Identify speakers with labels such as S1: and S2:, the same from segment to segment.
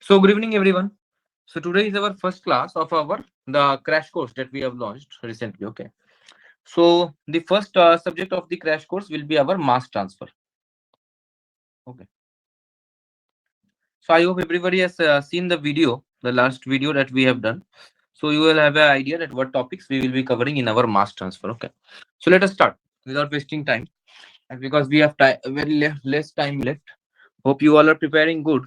S1: So good evening everyone. So today is our first class of our the crash course that we have launched recently. Okay. So the first subject of the crash course will be our mass transfer. Okay. So I hope everybody has seen the video, the last video that we have done. So you will have an idea that what topics we will be covering in our mass transfer. Okay. So let us start without wasting time, and because we have very less time left. Hope you all are preparing good.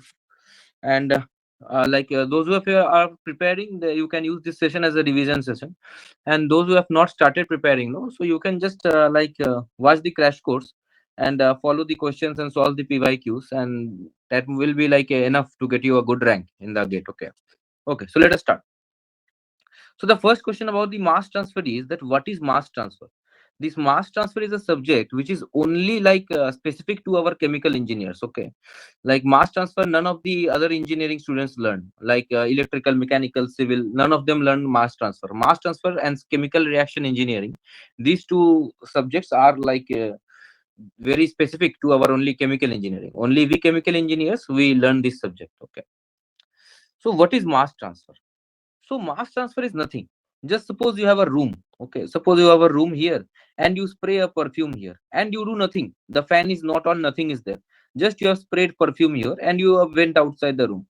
S1: And those who are preparing, you can use this session as a revision session, and those who have not started preparing, no, so you can just watch the crash course and follow the questions and solve the pyqs, and that will be enough to get you a good rank in the gate. Okay. Okay, so let us start. So the first question about the mass transfer is that what is mass transfer? This mass transfer is a subject which is only specific to our chemical engineers. Okay, like mass transfer, none of the other engineering students learn. Electrical, mechanical, civil, none of them learn mass transfer. Mass transfer and chemical reaction engineering, these two subjects are very specific to our only chemical engineering. Only we chemical engineers we learn this subject. Okay, so what is mass transfer? So mass transfer is nothing. Just suppose you have a room. Okay. Suppose you have a room here and you spray a perfume here and you do nothing. The fan is not on, nothing is there. Just you have sprayed perfume here and you have went outside the room.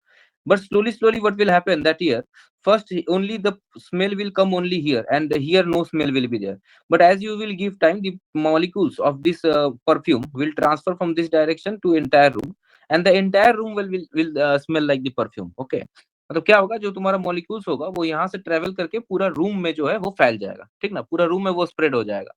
S1: But slowly, what will happen that here? First, only the smell will come only here, and here no smell will be there. But as you will give time, the molecules of this perfume will transfer from this direction to entire room, and the entire room will smell like the perfume. Okay. मतलब क्या होगा, जो तुम्हारा molecules होगा वो यहाँ से travel करके पूरा रूम में जो है वो फैल जाएगा, ठीक ना, पूरा रूम में वो स्प्रेड हो जाएगा।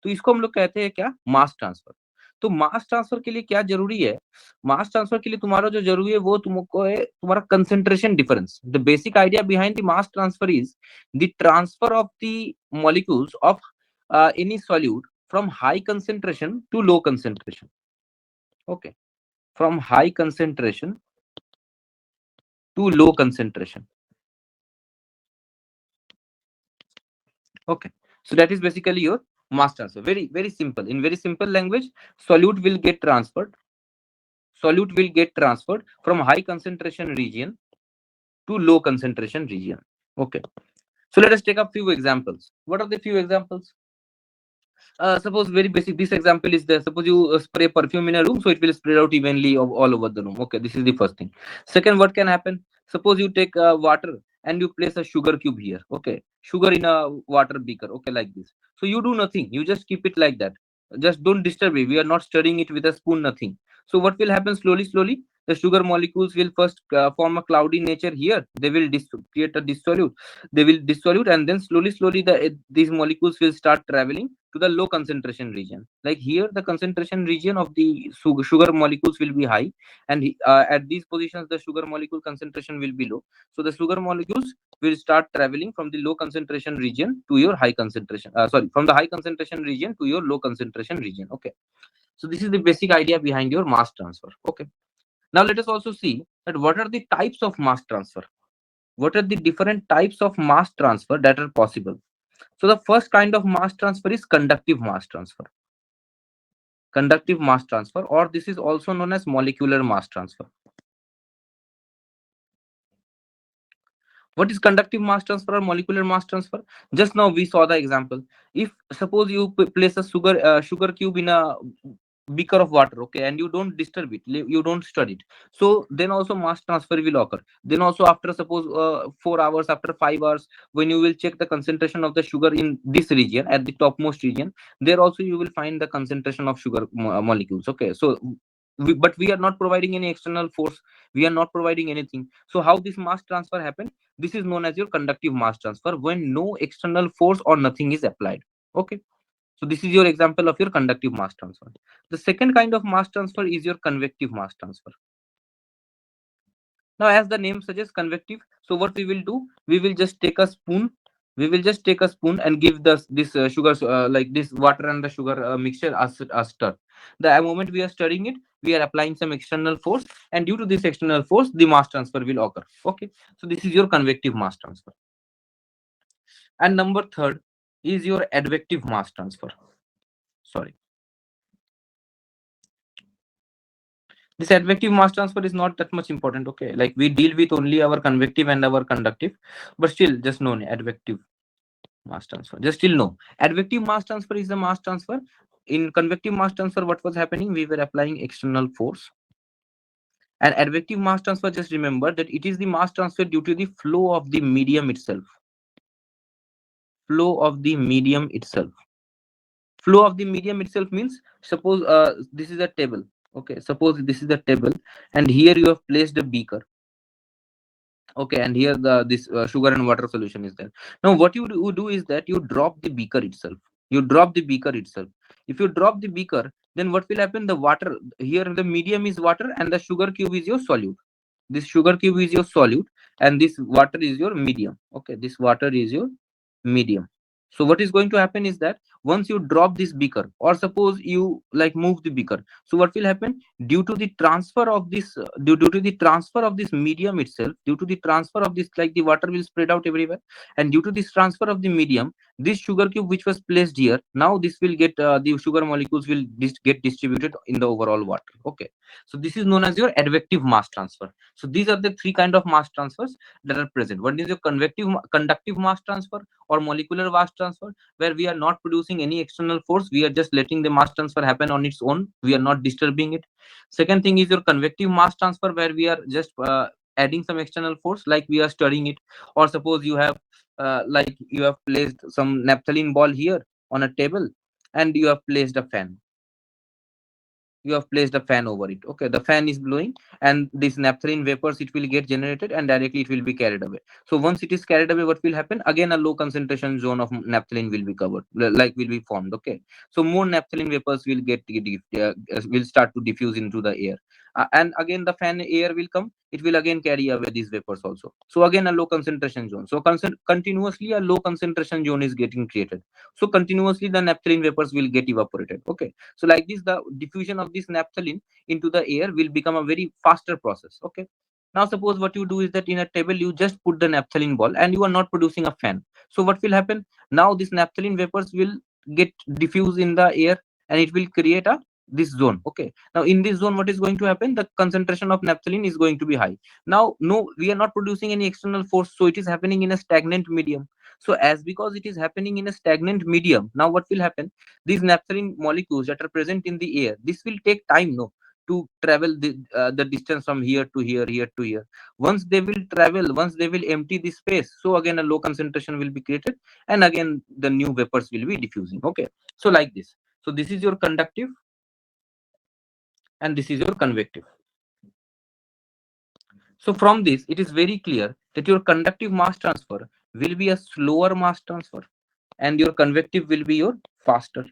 S1: तो इसको हम लोग कहते हैं क्या, मास ट्रांसफर। तो मास ट्रांसफर के लिए क्या जरूरी है? मास ट्रांसफर के लिए तुम्हारा जो जरूरी है वो तुमको है तुम्हारा concentration difference. The basic idea behind the mass transfer is the transfer of the molecules of any solute from high concentration to low concentration. Okay, from high concentration to low concentration. Okay, so that is basically your mass transfer. Very simple. In very simple language, solute will get transferred. Solute will get transferred from high concentration region to low concentration region. Okay, so let us take up few examples. What are the few examples? Suppose very basic. This example is there. Suppose you spray perfume in a room, so it will spread out evenly all over the room. Okay, this is the first thing. Second, what can happen? Suppose you take water and you place a sugar cube here. Okay, sugar in a water beaker. Okay, like this. So you do nothing. You just keep it like that. Just don't disturb it. We are not stirring it with a spoon. Nothing. So what will happen slowly? The sugar molecules will first form a cloudy nature here. They will create a dissolute. They will dissolute, and then slowly these molecules will start traveling to the low concentration region. Like here, the concentration region of the sugar molecules will be high, and at these positions, the sugar molecule concentration will be low. So the sugar molecules will start traveling from the low concentration region to your high concentration. From the high concentration region to your low concentration region. Okay. So this is the basic idea behind your mass transfer. Okay. Now let us also see that what are the types of mass transfer. What are the different types of mass transfer that are possible? So the first kind of mass transfer is conductive mass transfer. Conductive mass transfer, or this is also known as molecular mass transfer. What is conductive mass transfer or molecular mass transfer? Just now we saw the example. If suppose you place a sugar cube in a beaker of water, okay, and you don't disturb it, you don't stir it, so then also mass transfer will occur. Then also after suppose 4 hours, after 5 hours, when you will check the concentration of the sugar in this region, at the topmost region, there also you will find the concentration of sugar molecules. Okay, so but we are not providing any external force, we are not providing anything. So how this mass transfer happen? This is known as your conductive mass transfer, when no external force or nothing is applied. Okay, so this is your example of your conductive mass transfer. The second kind of mass transfer is your convective mass transfer. Now, as the name suggests, convective. So what we will do, we will just take a spoon. We will just take a spoon and give this sugar, like this water and the sugar mixture as stir. The moment we are stirring it, we are applying some external force, and due to this external force, the mass transfer will occur. Okay, so this is your convective mass transfer. And number third is your advective mass transfer. Sorry. This advective mass transfer is not that much important. Okay, like we deal with only our convective and our conductive, but still just know advective mass transfer. Just still know advective mass transfer is the mass transfer. In convective mass transfer, what was happening? We were applying external force. And advective mass transfer, just remember that it is the mass transfer due to the flow of the medium itself. Flow of the medium itself. Flow of the medium itself means, suppose this is a table. Okay, suppose this is a table, and here you have placed a beaker. Okay, and here the this sugar and water solution is there. Now what you do is that you drop the beaker itself. You drop the beaker itself. If you drop the beaker, then what will happen? The water, here the medium is water and the sugar cube is your solute. This sugar cube is your solute and this water is your medium. Okay, this water is your medium. So what is going to happen is that once you drop this beaker, or suppose you like move the beaker, so what will happen? Due to the transfer of this due to the transfer of this medium itself, due to the transfer of this, like the water will spread out everywhere, and due to this transfer of the medium, this sugar cube which was placed here, now this will get the sugar molecules will get distributed in the overall water. Okay, so this is known as your advective mass transfer. So these are the three kind of mass transfers that are present. One is your conductive mass transfer or molecular mass transfer, where we are not producing any external force, we are just letting the mass transfer happen on its own, we are not disturbing it. Second thing is your convective mass transfer, where we are just adding some external force, like we are stirring it. Or suppose you have like you have placed some naphthalene ball here on a table, and you have placed a fan. You have placed a fan over it. Okay, the fan is blowing, and this naphthalene vapors, it will get generated and directly it will be carried away. So once it is carried away, what will happen? Again, a low concentration zone of naphthalene will be covered, like will be formed. Okay, so more naphthalene vapors will will start to diffuse into the air. And again the fan air will come, it will again carry away these vapors also. So again a low concentration zone. So continuously a low concentration zone is getting created. So continuously the naphthalene vapors will get evaporated. Okay, so like this, the diffusion of this naphthalene into the air will become a very faster process. Okay, now suppose what you do is that in a table you just put the naphthalene ball and you are not producing a fan. So what will happen? Now this naphthalene vapors will get diffused in the air, and it will create a this zone. Okay, now in this zone what is going to happen? The concentration of naphthalene is going to be high. Now no, we are not producing any external force, so it is happening in a stagnant medium. So as because it is happening in a stagnant medium, now what will happen? These naphthalene molecules that are present in the air, this will take time, no, to travel the distance from here to here, here to here. Once they will travel, once they will empty the space, so again a low concentration will be created, and again the new vapors will be diffusing. Okay, so like this. So this is your conductive, and this is your convective. So from this, it is very clear that your conductive mass transfer will be a slower mass transfer, and your convective will be your faster.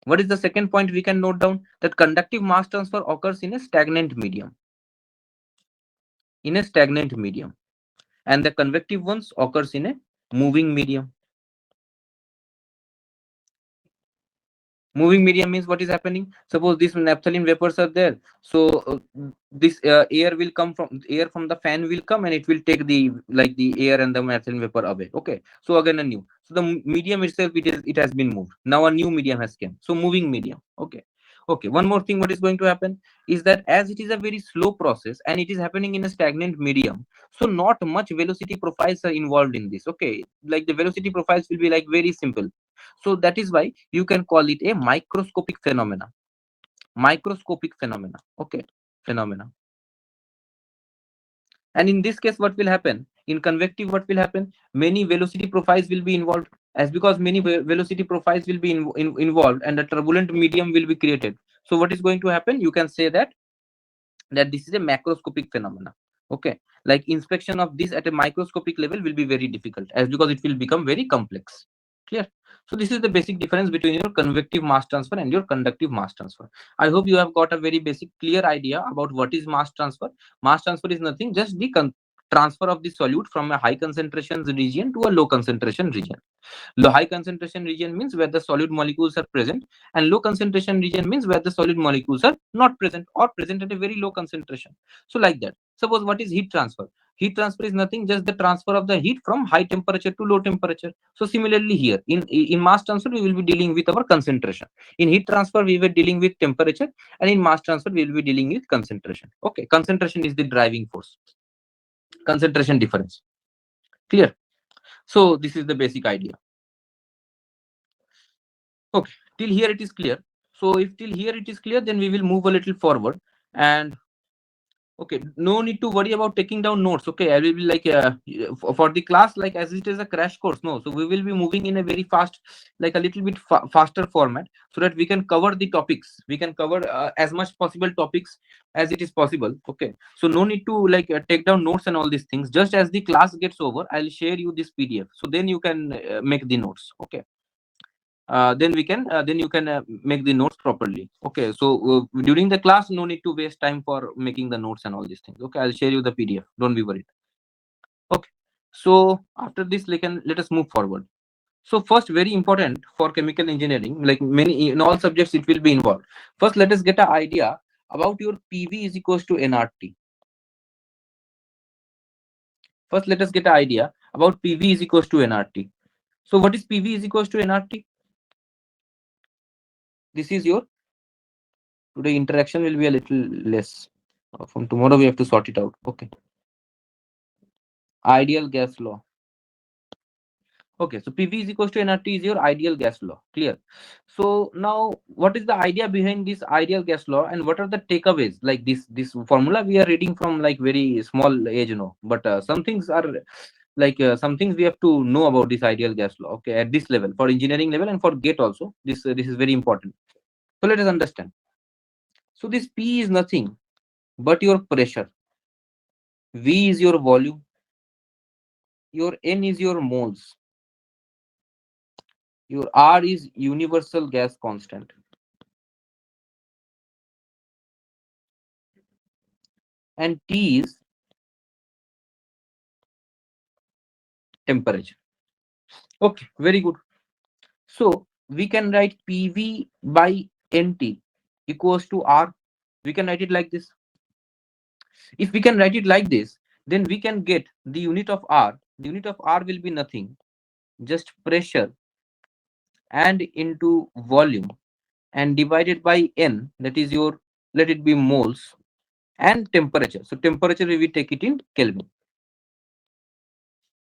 S1: What is the second point we can note down? That conductive mass transfer occurs in a stagnant medium. In a stagnant medium. And the convective ones occurs in a moving medium. Moving medium means what is happening? Suppose these naphthalene vapors are there. So this air will come from air from the fan will come, and it will take the like the air and the naphthalene vapor away. Okay. So again a new. So the medium itself, it has been moved. Now a new medium has come. So moving medium. Okay. Okay. One more thing, what is going to happen is that as it is a very slow process and it is happening in a stagnant medium, so not much velocity profiles are involved in this. Okay. Like the velocity profiles will be like very simple. So that is why you can call it a microscopic phenomena. Microscopic phenomena. Okay, phenomena. And in this case, what will happen? In convective, what will happen? Many velocity profiles will be involved. As because many velocity profiles will be involved, and a turbulent medium will be created. So what is going to happen? You can say that this is a macroscopic phenomena. Okay, like inspection of this at a microscopic level will be very difficult, as because it will become very complex. Clear? So this is the basic difference between your convective mass transfer and your conductive mass transfer. I hope you have got a very basic clear idea about what is mass transfer. Mass transfer is nothing, just the transfer of the solute from a high concentration region to a low concentration region. Low high concentration region means where the solid molecules are present, and low concentration region means where the solid molecules are not present or present at a very low concentration. So like that. Suppose what is heat transfer? Heat transfer is nothing, just the transfer of the heat from high temperature to low temperature. So similarly here, in mass transfer, we will be dealing with our concentration. In heat transfer, we were dealing with temperature, and in mass transfer, we will be dealing with concentration. Okay, concentration is the driving force. Concentration difference. Clear? So this is the basic idea. Okay, till here it is clear. So if till here it is clear, then we will move a little forward. And okay, no need to worry about taking down notes. Okay, I will be like for the class, like as it is a crash course. No, so we will be moving in a very fast, like a little bit faster format, so that we can cover the topics. We can cover as much possible topics as it is possible. Okay, so no need to like take down notes and all these things. Just as the class gets over, I'll share you this PDF, so then you can make the notes. Okay, then you can make the notes properly. Okay, so during the class, no need to waste time for making the notes and all these things. Okay, I'll share you the PDF, don't be worried. Okay, so after this, let us move forward. So first, very important for chemical engineering, like many in all subjects it will be involved. First, let us get an idea about your PV is equals to nRT. First, let us get an idea about PV is equals to nRT. So what is PV is equals to nRT? This is your today interaction will be a little less. From tomorrow we have to sort it out. Okay. Ideal gas law. Okay, so PV is equals to nRT is your ideal gas law. Clear. So now, what is the idea behind this ideal gas law, and what are the takeaways? Like this formula we are reading from like very small age, But some things are like some things we have to know about this ideal gas law. Okay, at this level for engineering level and for GATE also. This is very important. So let us understand. So this P is nothing but your pressure. V is your volume. Your N is your moles. Your R is universal gas constant. And T is temperature. Okay, very good. So we can write PV by NT equals to R. We can write it like this. If we can write it like this, then we can get the unit of R. The unit of R will be nothing, just pressure and into volume and divided by N, that is your, let it be moles, and temperature. So temperature we will take it in Kelvin.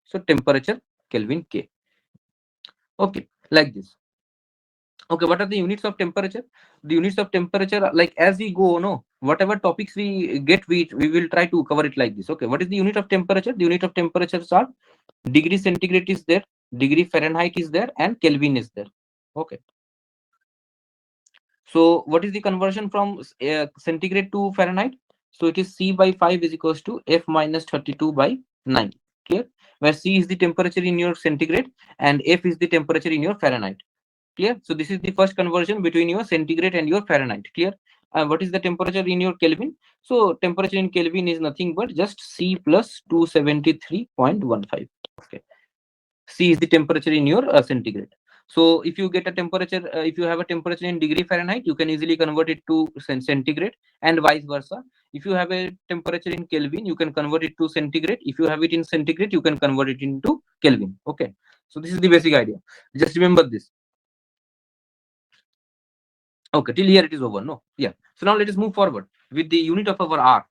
S1: So temperature Kelvin K. Okay, like this. Okay, what are the units of temperature? The units of temperature, like as we go, whatever topics we get, we will try to cover it like this. Okay, what is the unit of temperature? The unit of temperatures are degree centigrade is there, degree Fahrenheit is there, and Kelvin is there. Okay. So what is the conversion from centigrade to Fahrenheit? So it is C by 5 is equals to F minus 32 by 9. Clear? Where C is the temperature in your centigrade and F is the temperature in your Fahrenheit. Clear? So this is the first conversion between your centigrade and your Fahrenheit. Clear? What is the temperature in your Kelvin? So temperature in Kelvin is nothing but just C plus 273.15. Okay. C is the temperature in your centigrade. So if you get a temperature, if you have a temperature in degree Fahrenheit, you can easily convert it to centigrade, and vice versa. If you have a temperature in Kelvin, you can convert it to centigrade. If you have it in centigrade, you can convert it into Kelvin. Okay. So this is the basic idea. Just remember this. Okay, till here it is over. No, yeah. So now let us move forward with the unit of our R.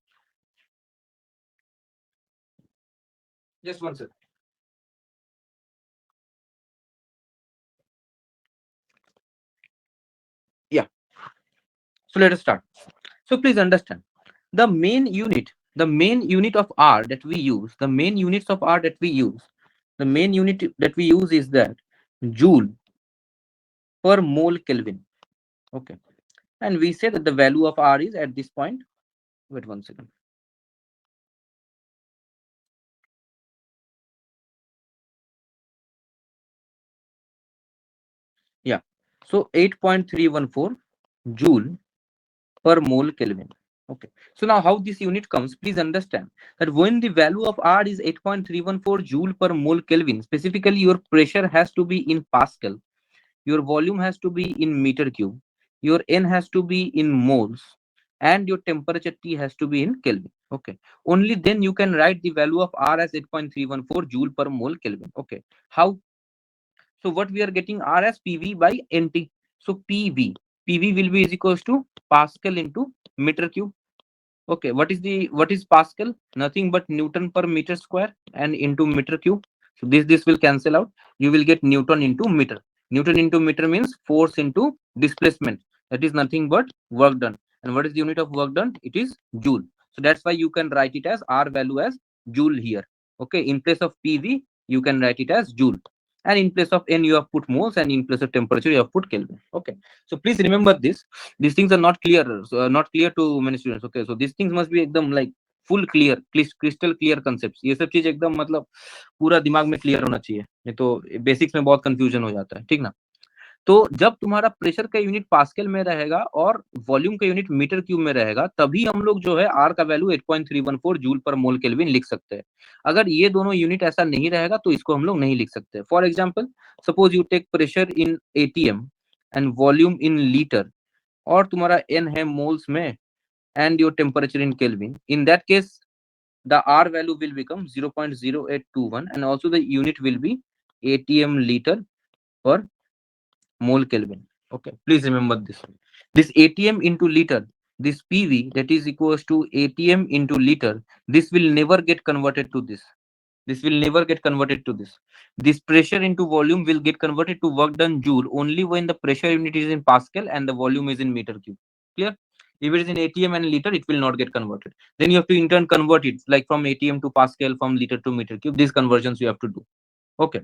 S1: Just one second. Yeah. So let us start. So please understand the main unit of R that we use, the main units of R that we use, the main unit that we use is that joule per mole Kelvin. Okay. And we say that the value of R is at this point. Wait one second. Yeah. So 8.314 joule per mole Kelvin. Okay. So now how this unit comes, please understand that when the value of R is 8.314 joule per mole Kelvin, specifically your pressure has to be in Pascal, your volume has to be in meter cube, your N has to be in moles, and your temperature T has to be in Kelvin. Okay, only then you can write the value of R as 8.314 joule per mole Kelvin. Okay, how? So what we are getting R as PV by NT. So PV will be is equals to Pascal into meter cube. Okay, what is Pascal? Nothing but Newton per meter square and into meter cube. So this will cancel out. You will get Newton into meter. Newton into meter means force into displacement. That is nothing but work done. And what is the unit of work done? It is joule. So that's why you can write it as R value as joule here. Okay, in place of PV, you can write it as joule. And in place of N, you have put moles, and in place of temperature, you have put Kelvin. Okay. So please remember this. These things are not clear, so not clear to many students. Okay, so these things must be एकदम like full clear, crystal clear concepts. ये सब चीज एकदम मतलब पूरा दिमाग में clear होना चाहिए, नहीं तो बेसिक्स में बहुत कंफ्यूजन हो जाता है, ठीक ना? तो जब तुम्हारा प्रेशर का यूनिट पास्कल में रहेगा और वॉल्यूम का यूनिट मीटर क्यूब में रहेगा, तभी हम लोग जो है आर का वैल्यू 8.314 जूल पर मोल केल्विन लिख सकते हैं। अगर ये दोनों यूनिट ऐसा नहीं रहेगा तो इसको हम लोग नहीं लिख सकते। For example, suppose you take pressure in ATM and volume in litre, और तुम्हारा एन है मोल्स में and your temperature in Kelvin. In that case, the R value will become 0.0821 and also the unit will be ATM liter per mole Kelvin. Okay, please remember this. This ATM into liter, this PV that is equals to ATM into liter, this will never get converted to this. This will never get converted to this. This pressure into volume will get converted to work done joule only when the pressure unit is in Pascal and the volume is in meter cube. Clear? If it is in ATM and liter, it will not get converted. Then you have to in turn convert it, like from ATM to Pascal, from liter to meter cube. These conversions you have to do. Okay.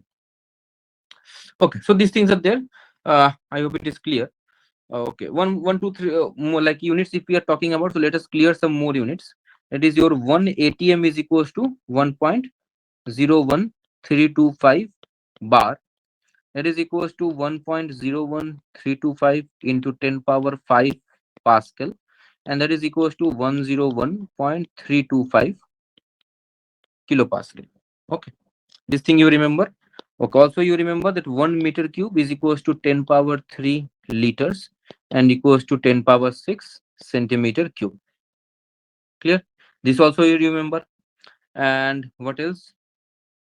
S1: Okay. So these things are there. I hope it is clear. Okay. One, two, three more like units. If we are talking about, so let us clear some more units. That is your one ATM is equals to 1.01325 bar. That is equals to 1.01325 into 10 power 5 Pascal, and that is equals to 101.325 kilopascal. Okay, this thing you remember. Okay, also you remember that 1 meter cube is equals to 10 power 3 liters and equals to 10 power 6 centimeter cube. Clear? This also you remember. And what else?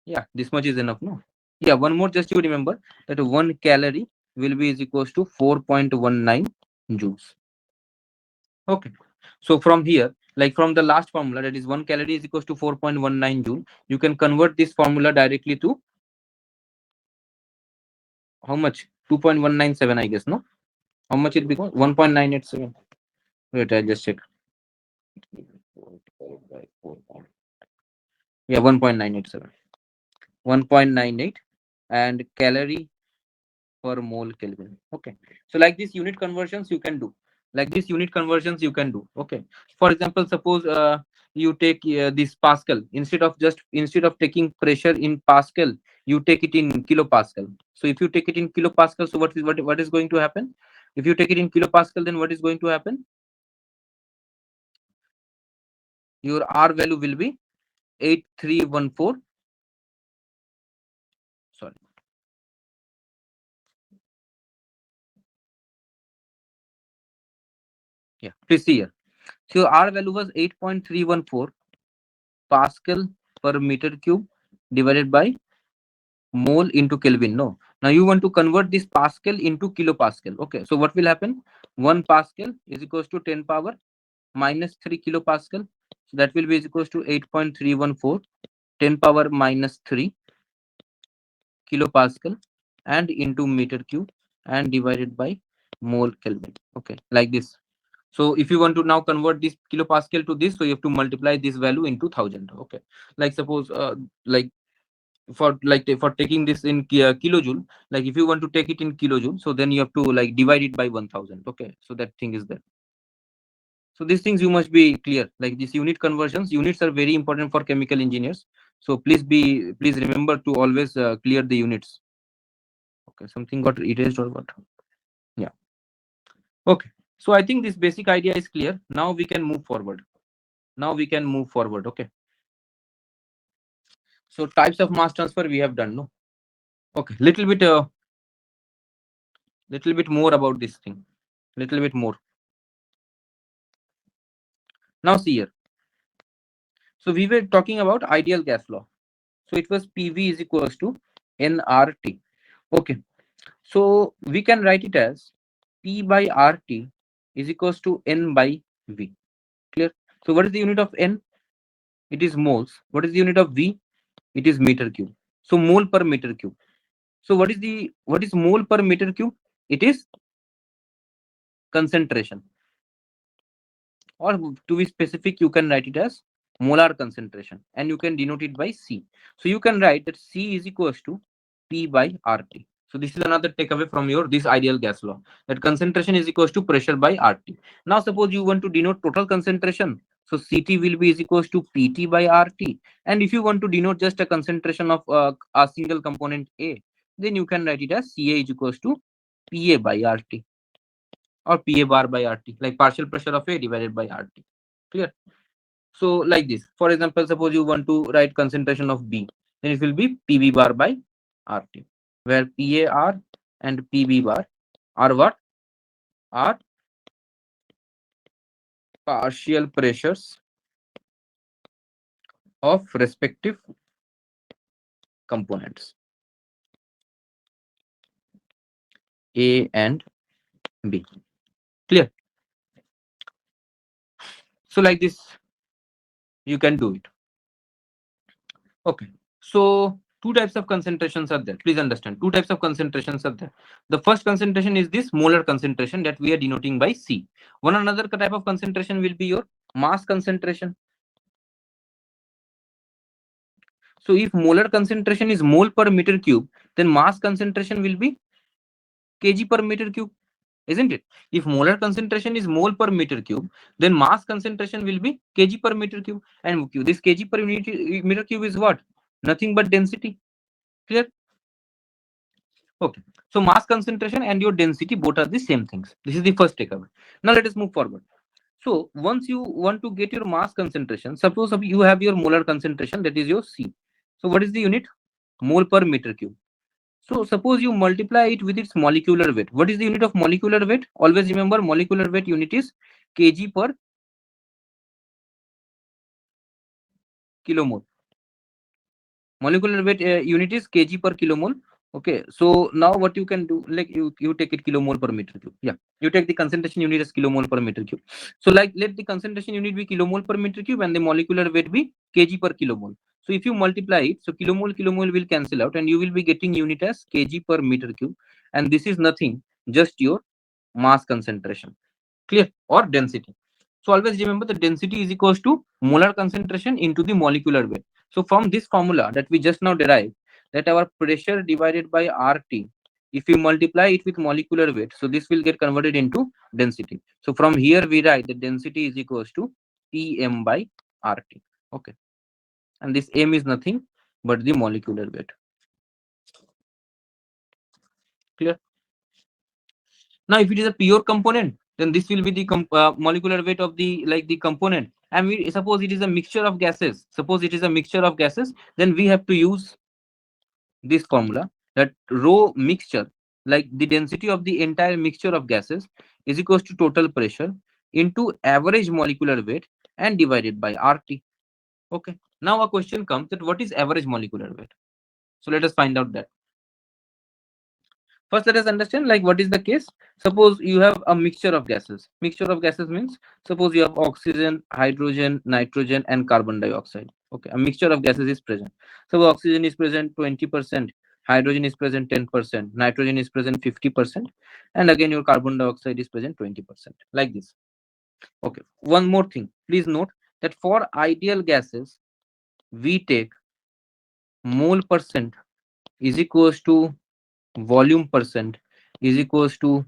S1: Yeah, this much is enough, no? Yeah, one more, just you remember that 1 calorie will be is equals to 4.19 joules. Okay. So from here, like from the last formula, that is 1 calorie is equals to 4.19 joule, you can convert this formula directly to how much? 2.197, I guess, no? How much it becomes? 1.987. Wait, I'll just check. Yeah, 1.987. 1.98 and calorie per mole Kelvin. Okay. So like this unit conversions you can do. Like this unit conversions you can do. Okay. For example, suppose you take this Pascal, instead of taking pressure in Pascal, you take it in kilopascal. So if you take it in kilopascal, so what is going to happen? If you take it in kilopascal, then what is going to happen? Your R value will be 8314. Sorry. Yeah. Please see here. So your R value was 8.314 Pascal per meter cube divided by mole into Kelvin. No. Now you want to convert this Pascal into kilopascal. Okay. So what will happen? 1 Pascal is equals to 10 power minus 3 kilopascal. So that will be is equals to 8.314 10 power minus 3 kilopascal and into meter cube and divided by mole Kelvin. Okay. Like this. So if you want to now convert this kilopascal to this, so you have to multiply this value into 1000. Okay. Like suppose like for taking this in kilojoule, like if you want to take it in kilojoule, so then you have to like divide it by 1000. Okay, so that thing is there. So these things you must be clear, like these unit conversions. Units are very important for chemical engineers, so please remember to always clear the units. Okay, something got erased or what? Yeah. Okay, so I think this basic idea is clear. Now we can move forward. Okay, so types of mass transfer we have done, no? Okay, little bit more about this thing, little bit more. Now see here, So we were talking about ideal gas law. So it was PV is equals to nRT. Okay. So we can write it as P by RT is equals to N by V. Clear? So what is the unit of N? It is moles. What is the unit of V? It is meter cube. So mole per meter cube. So what is mole per meter cube? It is concentration. Or to be specific, you can write it as molar concentration, and you can denote it by C. So you can write that C is equals to P by RT. So this is another takeaway from your this ideal gas law, that concentration is equals to pressure by RT. Now suppose you want to denote total concentration, so CT will be is equals to PT by RT. And if you want to denote just a concentration of a single component A, then you can write it as CA is equals to PA by RT, or PA bar by RT, like partial pressure of A divided by RT. Clear? So like this, for example, suppose you want to write concentration of B, then it will be PB bar by RT, where PAR and PB bar are what? Are partial pressures of respective components A and B. Clear? So like this, you can do it. Okay. So two types of concentrations are there. Please understand. Two types of concentrations are there. The first concentration is this molar concentration that we are denoting by C. One another type of concentration will be your mass concentration. So if molar concentration is mole per meter cube, then mass concentration will be kg per meter cube, isn't it? If molar concentration is mole per meter cube, then mass concentration will be kg per meter cube. And this kg per meter cube is what? Nothing but density. Clear? Okay. So mass concentration and your density both are the same things. This is the first takeaway. Now let us move forward. So once you want to get your mass concentration, suppose you have your molar concentration, that is your C. So what is the unit? Mole per meter cube. So suppose you multiply it with its molecular weight. What is the unit of molecular weight? Always remember, molecular weight unit is kg per kilomole. Molecular weight unit is kg per kilomole. Okay, so now what you can do, like you take it kilomole per meter cube. Yeah, you take the concentration unit as kilomole per meter cube. So like let the concentration unit be kilomole per meter cube and the molecular weight be kg per kilomole. So if you multiply it, so kilomole will cancel out and you will be getting unit as kg per meter cube. And this is nothing, just your mass concentration. Clear? Or density. So always remember the density is equals to molar concentration into the molecular weight. So from this formula that we just now derived, that our pressure divided by RT, if you multiply it with molecular weight, so this will get converted into density. So from here we write the density is equals to Pm by RT. Okay. And this M is nothing but the molecular weight. Clear? Now, if it is a pure component, then this will be the molecular weight of the like the component. And we suppose it is a mixture of gases. Suppose it is a mixture of gases, then we have to use this formula, that rho mixture, like the density of the entire mixture of gases, is equals to total pressure into average molecular weight and divided by RT. Okay. Now a question comes that what is average molecular weight? So let us find out that. First, let us understand like what is the case. Suppose you have a mixture of gases. Mixture of gases means suppose you have oxygen, hydrogen, nitrogen, and carbon dioxide. Okay, a mixture of gases is present. So oxygen is present 20%, hydrogen is present 10%, nitrogen is present 50%, and again your carbon dioxide is present 20%. Like this. Okay. One more thing. Please note that for ideal gases, we take mole percent is equals to volume percent is equals to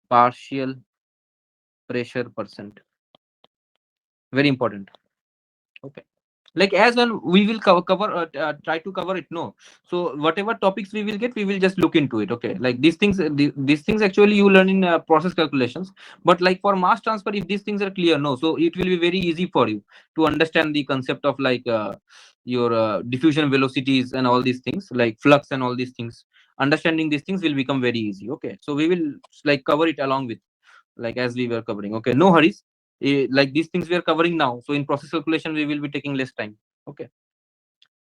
S1: partial pressure percent. Very important. Okay. Like as well, we will try to cover it. No. So whatever topics we will get, we will just look into it. Okay. Like these things, these things actually you learn in process calculations. But like for mass transfer, if these things are clear, no. So it will be very easy for you to understand the concept of like your diffusion velocities and all these things, like flux and all these things. Understanding these things will become very easy. Okay. So we will like cover it along with like as we were covering. Okay. No hurries. Like these things we are covering now. So in process calculation, we will be taking less time. Okay.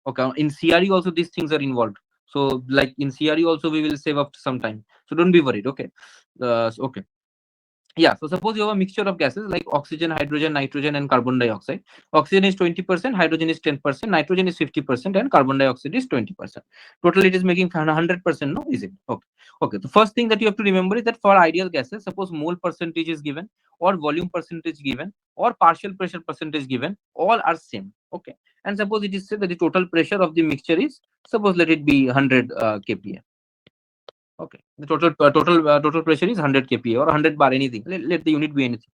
S1: Okay. In CRE also these things are involved. So like in CRE also we will save up some time. So don't be worried. Okay. Okay. Yeah, so suppose you have a mixture of gases like oxygen, hydrogen, nitrogen, and carbon dioxide. Oxygen is 20%, hydrogen is 10%, nitrogen is 50%, and carbon dioxide is 20%. Total, it is making 100%. No, is it? Okay. Okay. The first thing that you have to remember is that for ideal gases, suppose mole percentage is given, or volume percentage given, or partial pressure percentage given, all are same. Okay. And suppose it is said that the total pressure of the mixture is, suppose let it be 100 kPa. Okay. The total pressure is 100 kPa or 100 bar, anything. Let the unit be anything.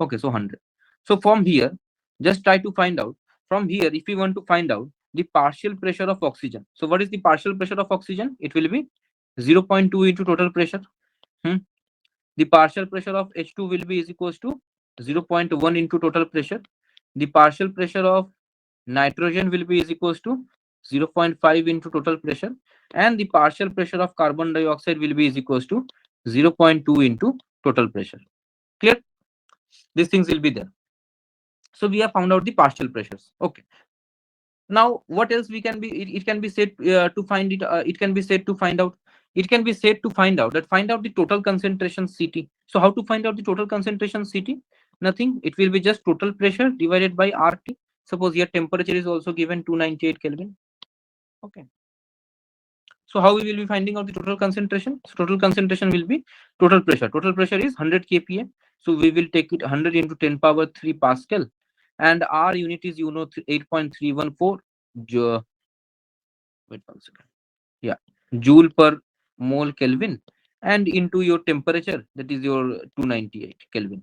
S1: Okay, so 100. So from here, just try to find out. From here, if we want to find out the partial pressure of oxygen. So what is the partial pressure of oxygen? It will be 0.2 into total pressure. Hmm. The partial pressure of H2 will be is equals to 0.1 into total pressure. The partial pressure of nitrogen will be is equals to 0.5 into total pressure, and the partial pressure of carbon dioxide will be is equals to 0.2 into total pressure. Clear? These things will be there. So we have found out the partial pressures. Okay. Now what else we can be, it can be said to find it, it can be said to find out, it can be said to find out that find out the total concentration CT. So how to find out the total concentration CT? Nothing, it will be just total pressure divided by RT. Suppose here temperature is also given 298 Kelvin. Okay. So how we will be finding out the total concentration? So total concentration will be total pressure. Total pressure is 100 kPa. So we will take it 100 into 10 power 3 Pascal, and our unit is 8.314 wait 1 second. Yeah, joule per mole Kelvin, and into your temperature, that is your 298 Kelvin.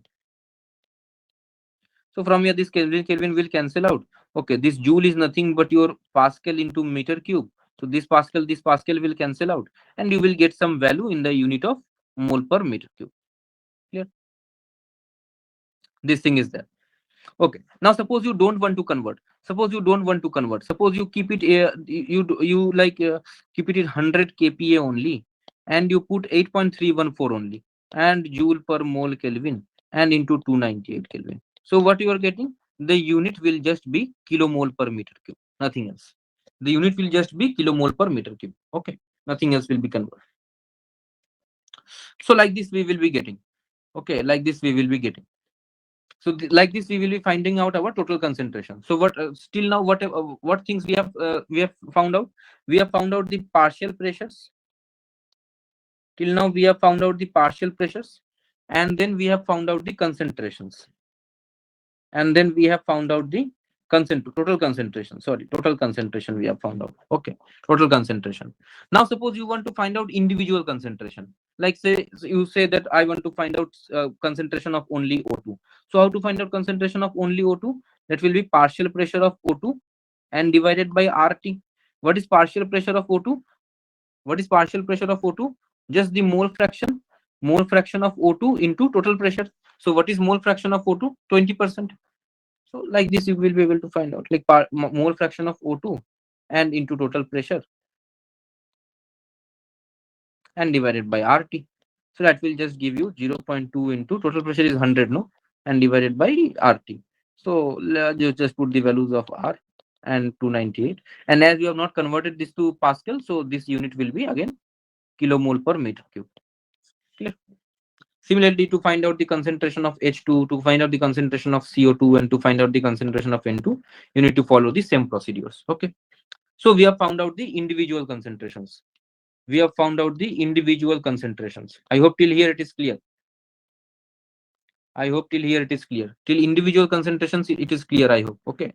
S1: So from here, this Kelvin will cancel out. Okay, this joule is nothing but your Pascal into meter cube. So this Pascal will cancel out, and you will get some value in the unit of mole per meter cube. Clear? This thing is there. Okay. Now suppose you don't want to convert. Suppose you don't want to convert. Suppose you keep it you like keep it in 100 kPa only, and you put 8.314 only, and joule per mole Kelvin, and into 298 Kelvin. So what you are getting? The unit will just be kilomole per meter cube. Nothing else. The unit will just be kilomole per meter cube. Okay. Nothing else will be converted. So like this we will be getting. Okay. Like this we will be getting. So like this we will be finding out our total concentration. So what still now what things we have found out? We have found out the partial pressures. Till now we have found out the partial pressures, and then we have found out the concentrations, and then we have found out the total concentration. Sorry, total concentration we have found out. Okay, total concentration. Now suppose you want to find out individual concentration. Like say you say that I want to find out concentration of only O2. So how to find out concentration of only O2? That will be partial pressure of O2 and divided by RT. What is partial pressure of O2? What is partial pressure of O2? Just the mole fraction of O2 into total pressure. So what is mole fraction of O2? 20%. So like this, you will be able to find out like mole fraction of O2 and into total pressure and divided by RT. So that will just give you 0.2 into total pressure is 100, no, and divided by RT. So you just put the values of R and 298. And as you have not converted this to Pascal, so this unit will be again kilomole per meter cube. Clear? Similarly, to find out the concentration of H2, to find out the concentration of CO2, and to find out the concentration of N2, you need to follow the same procedures. Okay. So we have found out the individual concentrations. We have found out the individual concentrations. I hope till here it is clear. I hope till here it is clear. Till individual concentrations, it is clear, I hope. Okay.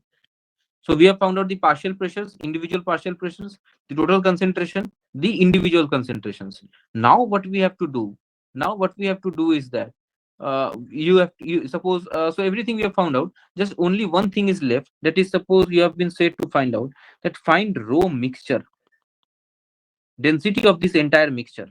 S1: So we have found out the partial pressures, individual partial pressures, the total concentration, the individual concentrations. Now what we have to do? Now what we have to do is that you suppose so everything we have found out. Just only one thing is left. That is, suppose you have been said to find out that find rho mixture, density of this entire mixture,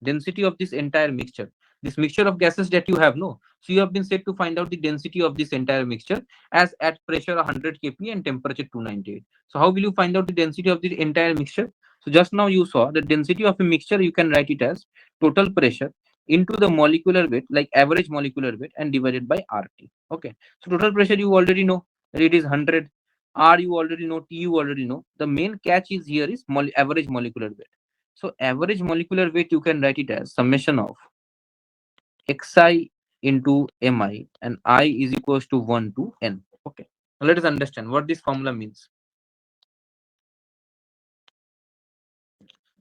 S1: density of this entire mixture, this mixture of gases that you have, no. So you have been said to find out the density of this entire mixture as at pressure 100 kPa and temperature 298. So how will you find out the density of the entire mixture? So just now you saw the density of a mixture, you can write it as total pressure into the molecular weight, like average molecular weight, and divided by RT. Okay. So total pressure you already know that it is 100. R you already know, T you already know. The main catch is here is average molecular weight. So average molecular weight you can write it as summation of xi into mi, and I is equals to 1 to n. Okay. Now let us understand what this formula means.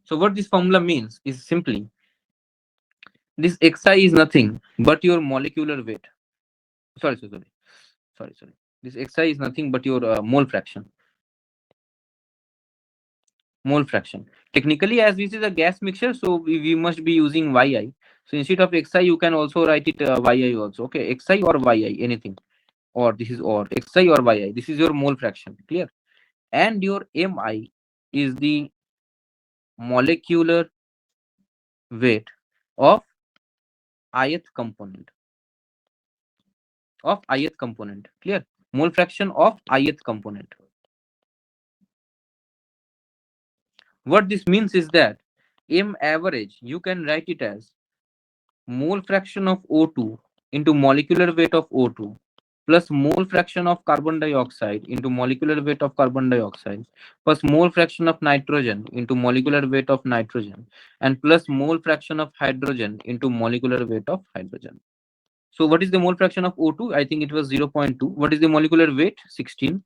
S1: So what this formula means is simply this xi is nothing but your molecular weight. Sorry, sorry, sorry, sorry, sorry. This xi is nothing but your mole fraction. Mole fraction. Technically, as this is a gas mixture, so we must be using yi. So instead of xi, you can also write it yi also. Okay, xi or yi, anything. Or this is or xi or yi. This is your mole fraction. Clear? And your mi is the molecular weight of ith component. Of ith component. Clear? Mole fraction of ith component. What this means is that m average, you can write it as mole fraction of O2 into molecular weight of O2 plus mole fraction of carbon dioxide into molecular weight of carbon dioxide plus mole fraction of nitrogen into molecular weight of nitrogen and plus mole fraction of hydrogen into molecular weight of hydrogen. So what is the mole fraction of O2? I think it was 0.2. What is the molecular weight? 16.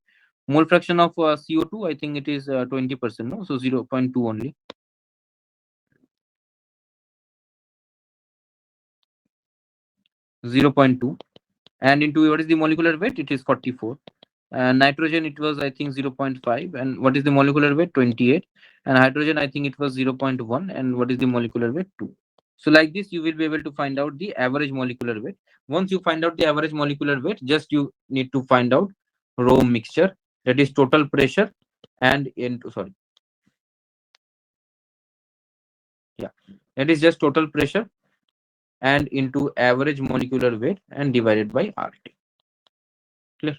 S1: Mole fraction of CO2, I think it is 20%. No? So 0.2 only. 0.2. And into what is the molecular weight? It is 44. And nitrogen, it was, I think, 0.5. And what is the molecular weight? 28. And hydrogen, I think it was 0.1. And what is the molecular weight? 2. So like this, you will be able to find out the average molecular weight. Once you find out the average molecular weight, just you need to find out rho mixture, that is total pressure, and into, sorry, yeah, that is just total pressure and into average molecular weight and divided by RT. Clear?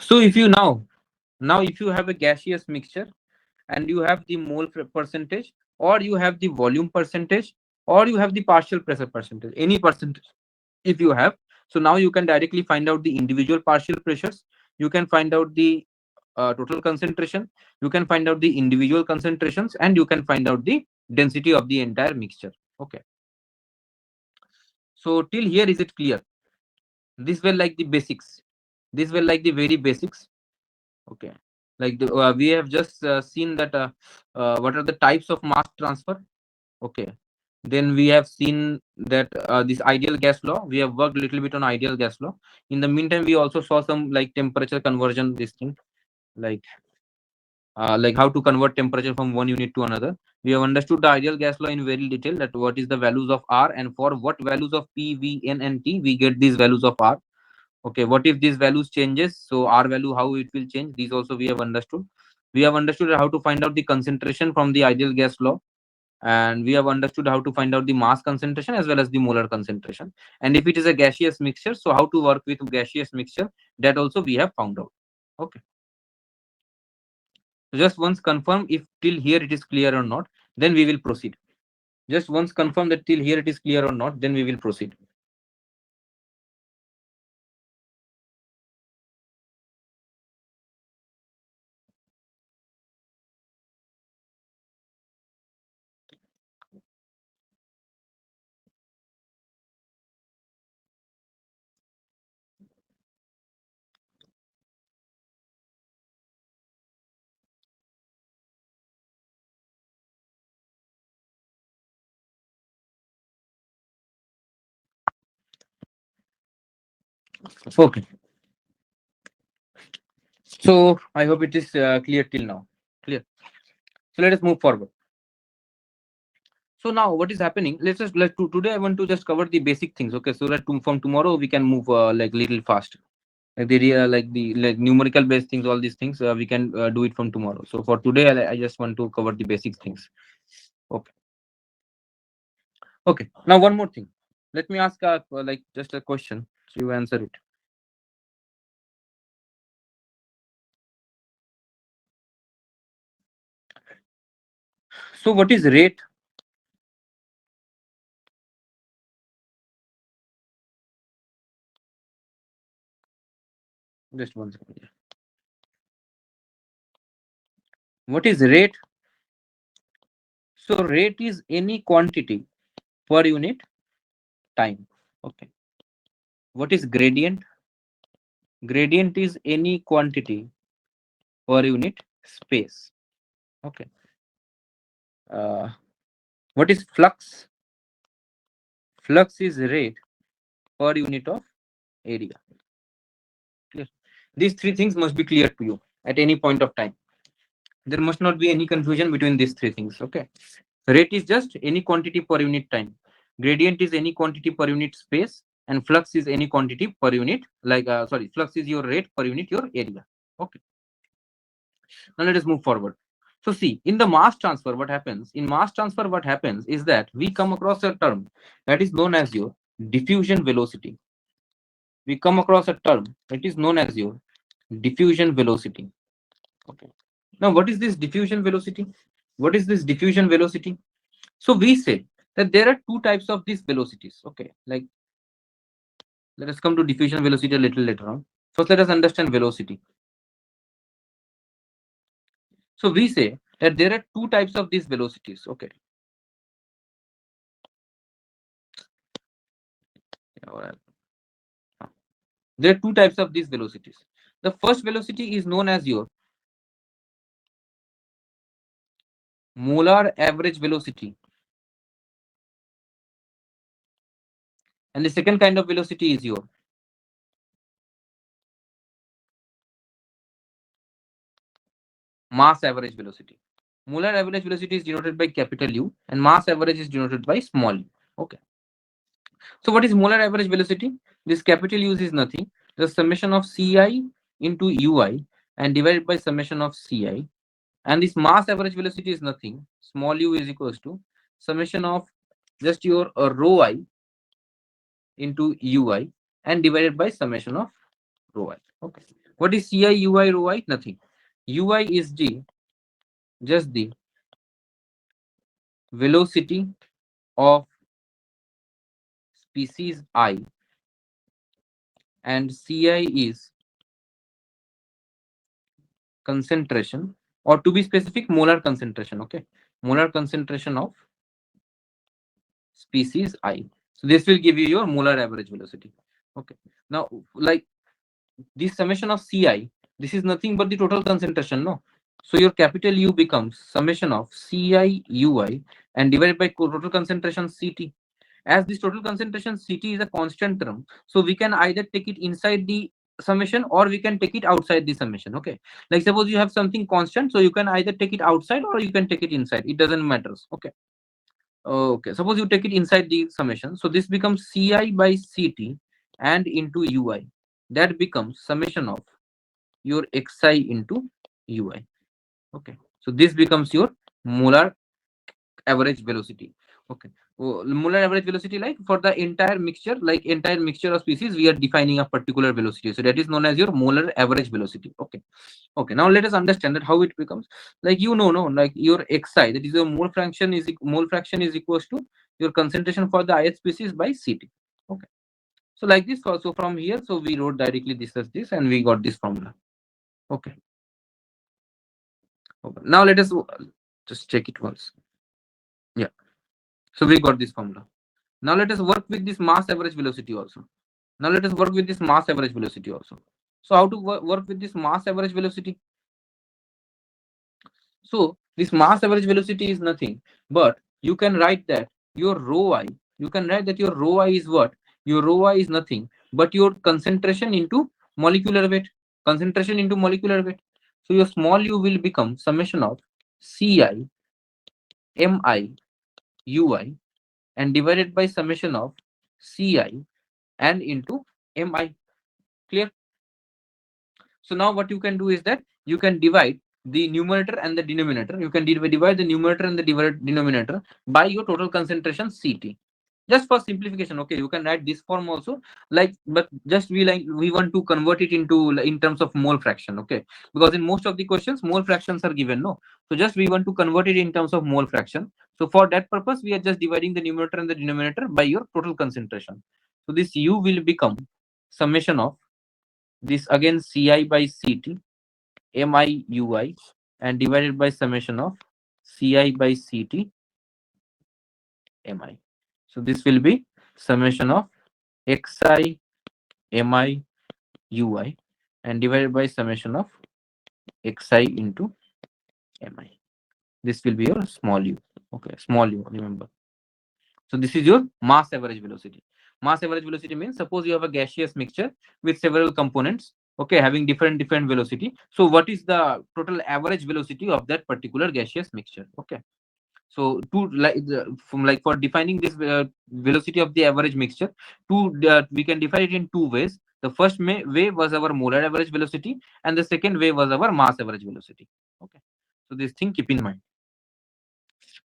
S1: So if you now if you have a gaseous mixture and you have the mole percentage, or you have the volume percentage, or you have the partial pressure percentage, any percentage if you have, so now you can directly find out the individual partial pressures, you can find out the total concentration, you can find out the individual concentrations, and you can find out the density of the entire mixture. Okay. So till here is it clear? These were like the basics. These were like the very basics. Okay. Like we have just seen that what are the types of mass transfer. Okay. Then we have seen that this ideal gas law. We have worked a little bit on ideal gas law. In the meantime, we also saw some like temperature conversion, this thing, like how to convert temperature from one unit to another. We have understood the ideal gas law in very detail, that what is the values of R, and for what values of P, V, N, and T we get these values of R. Okay, what if these values changes? So R value, how it will change? These also we have understood. We have understood how to find out the concentration from the ideal gas law, and we have understood how to find out the mass concentration as well as the molar concentration. And if it is a gaseous mixture, so how to work with gaseous mixture, that also we have found out. Okay. So just once confirm if till here it is clear or not, then we will proceed. Just once confirm that till here it is clear or not, then we will proceed. Okay. So I hope it is clear till now. Clear. So let us move forward. So now what is happening? Let's just today I want to just cover the basic things. Okay, so that from tomorrow we can move like little fast. Like like numerical based things, all these things we can do it from tomorrow. So for today I just want to cover the basic things. Okay. Okay. Now one more thing. Let me ask like just a question. So you answer it. So what is rate? Just one second here. What is rate? So rate is any quantity per unit time. Okay. What is gradient? Gradient is any quantity per unit space. Okay. Uh, what is flux? Flux is rate per unit of area. Clear? These three things must be clear to you at any point of time. There must not be any confusion between these three things. Okay. Rate is just any quantity per unit time. Gradient is any quantity per unit space, and flux is any quantity per unit. Flux is your rate per unit your area. Okay. Now let us move forward. So see, in the mass transfer, what happens? In mass transfer, what happens is that we come across a term that is known as your diffusion velocity. We come across a term that is known as your diffusion velocity. Okay. Now, what is this diffusion velocity? What is this diffusion velocity? So we say that there are two types of these velocities. Okay, like let us come to diffusion velocity a little later on. First, let us understand velocity. So we say that there are two types of these velocities. Okay. Alright. There are two types of these velocities. The first velocity is known as your molar average velocity. And the second kind of velocity is your mass average velocity. Molar average velocity is denoted by capital U and mass average is denoted by small u. Okay. So what is molar average velocity? This capital U is nothing. The summation of Ci into Ui and divided by summation of Ci. And this mass average velocity is nothing. Small u is equals to summation of just your rho I into Ui and divided by summation of rho I. Okay. What is Ci, Ui, rho I? Nothing. Ui is just the velocity of species I and Ci is concentration, or to be specific, molar concentration. Okay, molar concentration of species I. So this will give you your molar average velocity. Okay, now like this summation of Ci, this is nothing but the total concentration, no? So your capital U becomes summation of Ci Ui and divided by total concentration Ct. As this total concentration Ct is a constant term, so we can either take it inside the summation or we can take it outside the summation. Okay, like suppose you have something constant, so you can either take it outside or you can take it inside. It doesn't matter. Okay. Okay. Suppose you take it inside the summation, so this becomes Ci by Ct and into Ui. That becomes summation of your Xi into Ui. Okay. So this becomes your molar average velocity. Okay. Molar average velocity, like for the entire mixture, like entire mixture of species, we are defining a particular velocity. So that is known as your molar average velocity. Okay. Okay. Now let us understand that how it becomes. Like no, like your Xi, that is your mole fraction is equals to your concentration for the ith species by Ct. Okay. So like this. So from here, so we wrote directly this as this, and we got this formula. Okay. Okay. Now let us just check it once. Yeah. So we got this formula. Now let us work with this mass average velocity also. Now let us work with this mass average velocity also. So how to work with this mass average velocity? So this mass average velocity is nothing, but you can write that your rho I, you can write that your rho I is what? Your rho I is nothing, but your concentration into molecular weight. Concentration into molecular weight. So your small u will become summation of Ci, Mi, Ui and divided by summation of Ci and into Mi. Clear? So now what you can do is that you can divide the numerator and the denominator. You can divide the numerator and the denominator by your total concentration Ct. Just for simplification, okay, you can write this form also, like, but just we want to convert it into in terms of mole fraction, okay, because in most of the questions mole fractions are given, no. So just we want to convert it in terms of mole fraction. So for that purpose we are just dividing the numerator and the denominator by your total concentration. So this u will become summation of this again ci by ct mi ui, and divided by summation of ci by ct mi. So this will be summation of xi mi ui, and divided by summation of xi into mi. This will be your small u. Okay, small u, remember. So this is your mass average velocity. Mass average velocity means suppose you have a gaseous mixture with several components, okay, having different velocity. So what is the total average velocity of that particular gaseous mixture? Okay. So to from like for defining this velocity of the average mixture, we can define it in two ways. The first way was our molar average velocity, and the second way was our mass average velocity. Okay. So this thing keep in mind.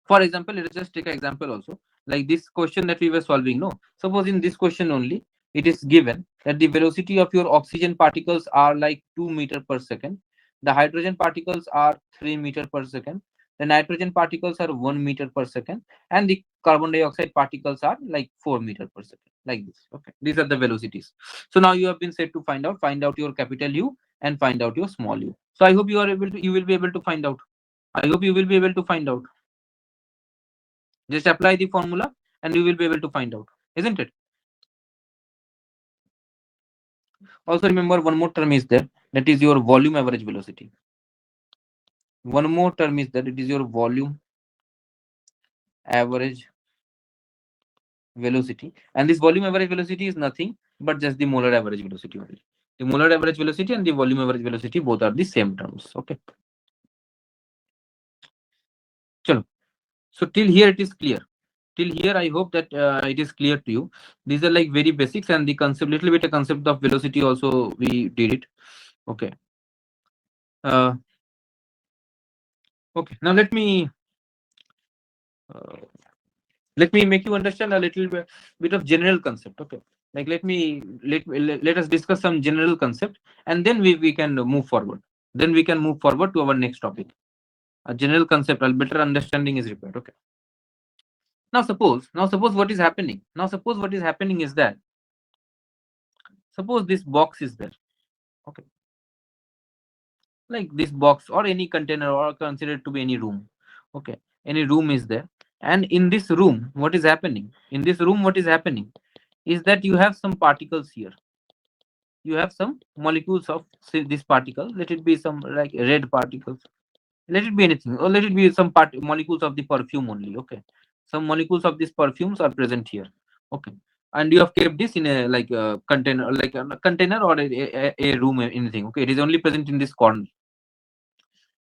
S1: For example, let us just take an example also. Like this question that we were solving. No, suppose in this question only, it is given that the velocity of your oxygen particles are like 2 meter per second. The hydrogen particles are 3 meter per second. The nitrogen particles are 1 meter per second, and the carbon dioxide particles are like 4 meter per second. Like this. Okay, these are the velocities. So now you have been said to find out your capital U and find out your small u. So I hope you will be able to find out. I hope you will be able to find out. Just apply the formula and you will be able to find out, isn't it? Also remember one more term is there, that is your volume average velocity. One more term is that it is your volume average velocity, and this volume average velocity is nothing but just the molar average velocity only. The molar average velocity and the volume average velocity both are the same terms. Okay. Chalo. So till here it is clear. Till here I hope that it is clear to you. These are like very basics, and the concept, little bit a concept of velocity also we did it. Okay. Uh, okay. Now uh, let me make you understand a little bit of general concept. Okay. Like let us discuss some general concept, and then we can move forward. Then we can move forward to our next topic. A general concept, a better understanding is required. Okay. Now suppose what is happening. Now suppose what is happening is that suppose this box is there. Okay. Like this box or any container or considered to be any room. Okay. Any room is there. And in this room, what is happening? In this room, what is happening is that you have some particles here. You have some molecules of, say, this particle. Let it be some like red particles. Let it be anything, or let it be some molecules of the perfume only. Okay, some molecules of these perfumes are present here. Okay, and you have kept this in a like a container, like a container or a room, anything. Okay, it is only present in this corner.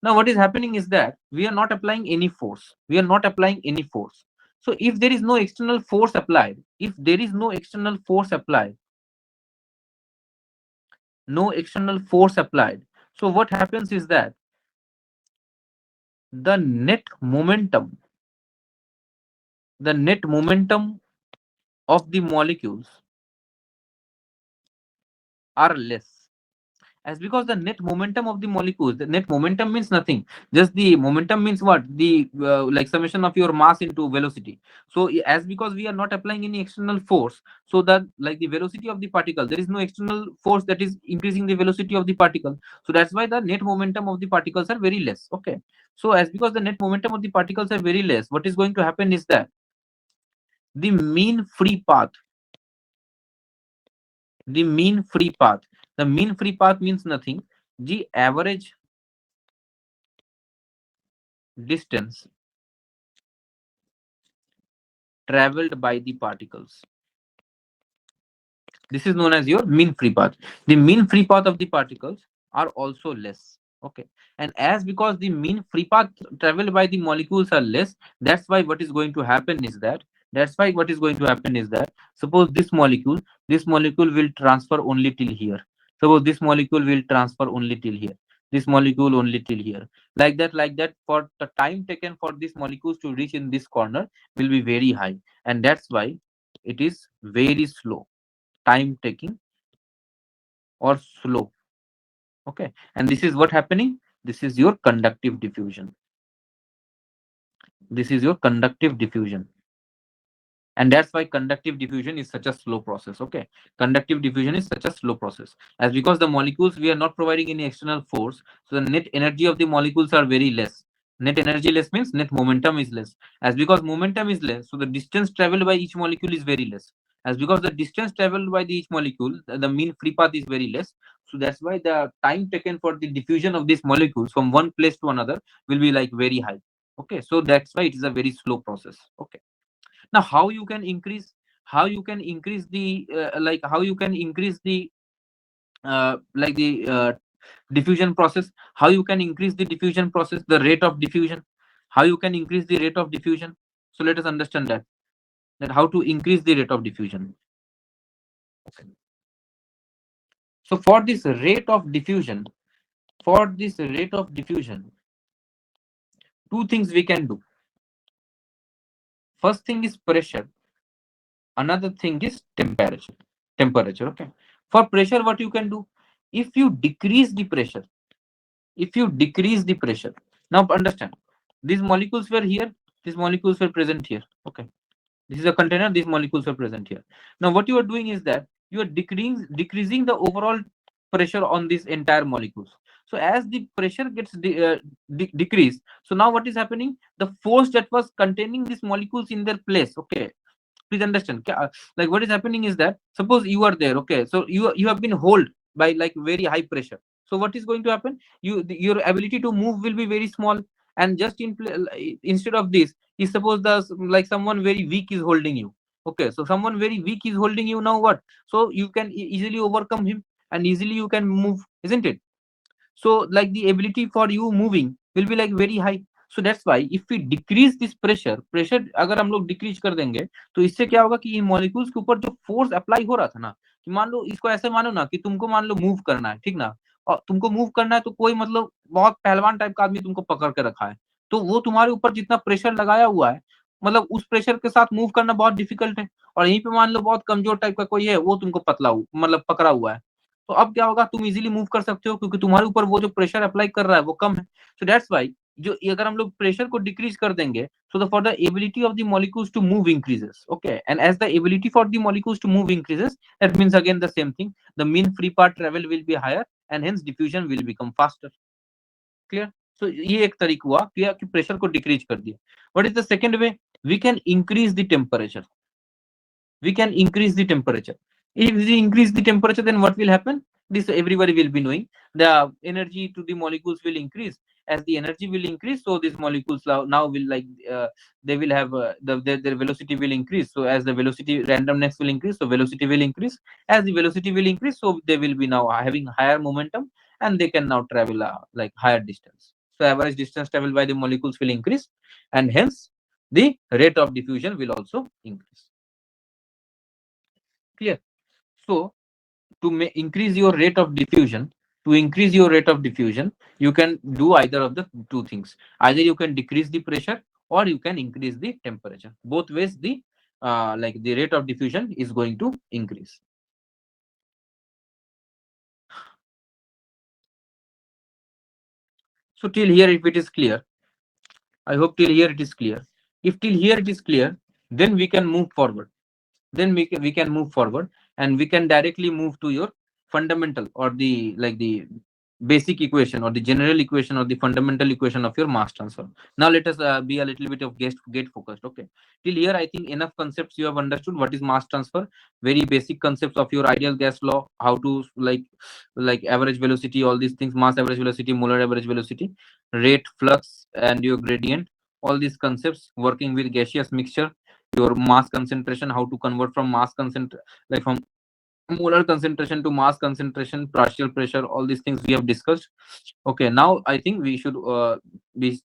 S1: Now, what is happening is that we are not applying any force. We are not applying any force. So, if there is no external force applied, if there is no external force applied, no external force applied. So what happens is that the net momentum, the net momentum of the molecules are less. As because the net momentum of the molecules, the net momentum means nothing, just the momentum means what, the like summation of your mass into velocity. So as because we are not applying any external force, so that like the velocity of the particle, there is no external force that is increasing the velocity of the particle, so that's why the net momentum of the particles are very less. Okay, so as because the net momentum of the particles are very less, what is going to happen is that the mean free path, the mean free path, the mean free path means nothing, the average distance traveled by the particles. This is known as your mean free path. The mean free path of the particles are also less. Okay. And as because the mean free path traveled by the molecules are less, that's why what is going to happen is that suppose this molecule will transfer only till here. Suppose this molecule will transfer only till here. This molecule only till here. Like that, for the time taken for these molecules to reach in this corner will be very high. And that's why It is very slow, time taking or slow. Okay, and this is what happening. This is your conductive diffusion. This is your conductive diffusion. And that's why conductive diffusion is such a slow process. Okay, conductive diffusion is such a slow process, as because the molecules, we are not providing any external force, so the net energy of the molecules are very less. Net energy less means net momentum is less. As because momentum is less, so the distance traveled by each molecule is very less. As because the distance traveled by the each molecule, the mean free path is very less, so that's why the time taken for the diffusion of these molecules from one place to another will be like very high. Okay, so that's why it is a very slow process. Okay, now how you can increase, how you can increase the how you can increase the diffusion process, how you can increase the diffusion process, the rate of diffusion, how you can increase the rate of diffusion. So let us understand that how to increase the rate of diffusion. So for this rate of diffusion, for this rate of diffusion, two things we can do. First thing is pressure, another thing is temperature. Okay, for pressure, what you can do, if you decrease the pressure, if you decrease the pressure, now understand, these molecules were here, these molecules were present here. Okay, this is a container, these molecules are present here. Now what you are doing is that you are decreasing the overall pressure on these entire molecules. So as the pressure gets decreased, so now what is happening, the force that was containing these molecules in their place. Okay, please understand, like what is happening is that, suppose you are there. Okay, so you have been held by like very high pressure. So what is going to happen, your ability to move will be very small. And just instead of this, is suppose the like someone very weak is holding you. Okay, so someone very weak is holding you, now what, so you can easily overcome him, and easily you can move, isn't it? So like the ability for you moving will be like very high. So that's why if we decrease this pressure अगर हम लोग decrease कर देंगे, तो इससे क्या होगा कि ये मॉलिक्यूल्स के ऊपर जो फोर्स अप्लाई हो रहा था ना, कि मान लो इसको ऐसे मानो ना कि तुमको मान लो मूव करना है, ठीक ना, और तुमको मूव करना है तो कोई मतलब बहुत पहलवान टाइप का आदमी तुमको पकड़ के रखा है, तो वो तुम्हारे ऊपर जितना प्रेशर लगाया हुआ है, मतलब उस प्रेशर के साथ मूव करना बहुत डिफिकल्ट है। और यहीं पे मान लो बहुत कमजोर टाइप का कोई है, वो तुमको मतलब पकड़ा हुआ है, तो अब क्या होगा, तुम इजीली मूव कर सकते हो क्योंकि तुम्हारे ऊपर वो जो प्रेशर अप्लाई कर रहा है वो कम है। सो दैट्स व्हाई जो अगर हम लोग प्रेशर को डिक्रीज कर देंगे, so the for the ability of the molecules to move increases. Okay, and as the ability for the molecules to move increases, that means again the same thing, the mean free path travel will be higher and hence diffusion will become faster. Clear? So ये एक तरीका हुआ कि pressure को decrease कर दिया. What is the second way? We can increase the temperature. We can increase the temperature. If we increase the temperature, then what will happen? This everybody will be knowing. The energy to the molecules will increase. As the energy will increase, so these molecules now will like they will have their velocity will increase. So as the velocity randomness will increase, so velocity will increase. As the velocity will increase, so they will be now having higher momentum, and they can now travel like higher distance. So average distance traveled by the molecules will increase, and hence the rate of diffusion will also increase. Clear? So to increase your rate of diffusion, to increase your rate of diffusion, you can do either of the two things. Either you can decrease the pressure or you can increase the temperature. Both ways, the like the rate of diffusion is going to increase. So till here, if it is clear, I hope till here it is clear. If till here it is clear, then we can move forward. Then we can move forward, and we can directly move to your fundamental or the like the basic equation or the general equation or the fundamental equation of your mass transfer. Now let us be a little bit of gate focused. Okay, till here I think enough concepts you have understood. What is mass transfer, very basic concepts of your ideal gas law, how to like average velocity, all these things, mass average velocity, molar average velocity, rate, flux, and your gradient, all these concepts, working with gaseous mixture, your mass concentration, how to convert from mass concentration, like from molar concentration to mass concentration, partial pressure, all these things we have discussed. Okay, now I think we should be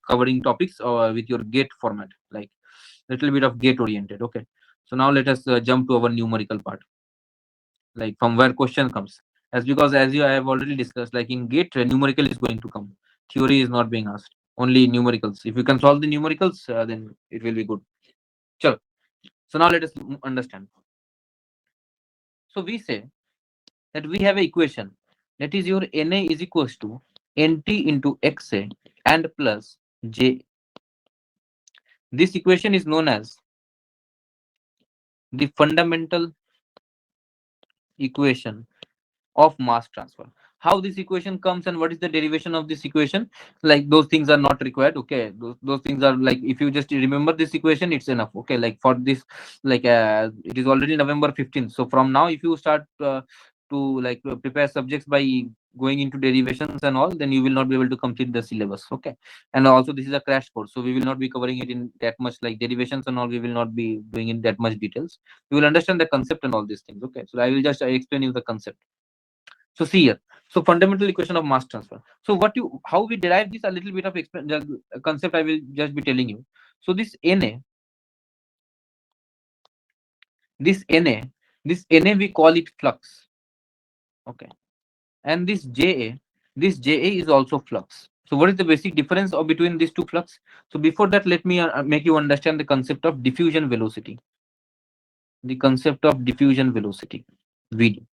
S1: covering topics with your gate format, like little bit of gate oriented. Okay, so now let us jump to our numerical part, like from where question comes. As because as you I have already discussed, like in gate numerical is going to come, theory is not being asked, only numericals. If you can solve the numericals, then it will be good. Sure. So now let us understand. So we say that we have an equation, that is your Na is equals to Nt into Xa and plus J. This equation is known as the fundamental equation of mass transfer. How this equation comes and what is the derivation of this equation, like those things are not required. Okay, those things are like, if you just remember this equation, it's enough. Okay, like for this, like it is already November 15th, so from now if you start to like prepare subjects by going into derivations and all, then you will not be able to complete the syllabus. Okay, and also this is a crash course, so we will not be covering it in that much, like derivations and all we will not be doing in that much details. You will understand the concept and all these things. Okay, so I will just explain you the concept. So see here. So fundamental equation of mass transfer. So what you, how we derive this, a little bit of concept I will just be telling you. So this Na, this Na we call it flux. Okay, and this Ja is also flux. So what is the basic difference of between these two flux? So before that, let me make you understand the concept of diffusion velocity. The concept of diffusion velocity, VD.